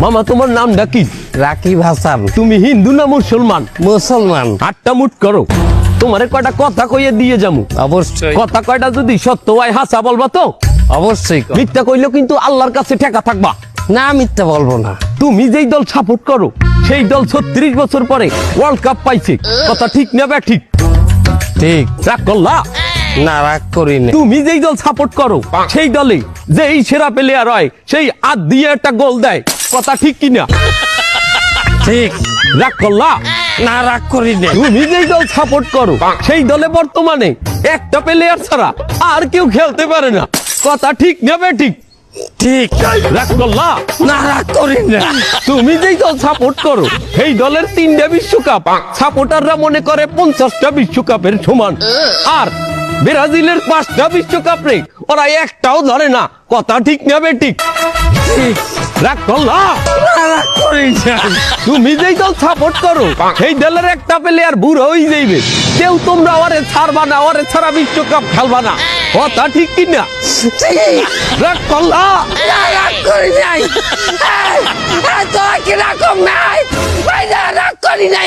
মামা তোমার নামটা কি? রাকিব হাসান। তুমি হিন্দু না মুসলমান? মুসলমান। আটটা মুট করো, তোমারে কয়টা কথা কইয়ে দিয়ে যামু। অবশ্যই কথা কয়টা যদি সত্য হয় হাসা বলবা তো? অবশ্যই কর। মিথ্যা কইলেও কিন্তু আল্লাহর কাছে ঠেকা থাকবা। না মিথ্যা বলবো না। তুমি যেই দল সাপোর্ট করো সেই দল 36 বছর পরে ওয়ার্ল্ড কাপ পাইছে, কথা ঠিক না বে ঠিক? ঠিক। রাগ করলা? না রাগ করি না। তুমি যেই দল সাপোর্ট করো সেই দলে যেই সেরা প্লেয়ার হয় সেই আদ দিয়ে একটা গোল দেয়, কথা ঠিক কিনা? ঠিক। রাগ করলা? না রাগ করি না। তুমি যেই দল সাপোর্ট করো সেই দলে বর্তমানে একটা প্লেয়ার ছাড়া আর কেউ খেলতে পারে না, কথা ঠিক না বে ঠিক? ঠিক। রাগ করলা? না রাগ করি না। তুমি যেই দল সাপোর্ট করো সেই দলের 3টা বিশ্বকাপ সাপোর্টাররা মনে করে 50টা বিশ্বকাপের সমান, আর ব্রাজিলের 5টা বিশ্বকাপ রে ওরা একটাও ধরে না, কথা ঠিক না বে ঠিক? ঠিক। রাগ করলা? না রাগ করি না। তুমি যেই দল সাপোর্ট করো সেই দলের একটা প্লেয়ার বুড়ো হয়ে যাইবে, কেউ তোমরা ওরে ছাড়বা না, ওরে ছাড়া বিশ্বকাপ খেলবা না, কথা ঠিক কিনা? ঠিক। রাগ করলা? না রাগ করি নাই। এই, এই, তোরা কি রাগ নাই? এই, না, রাগ করি নাই।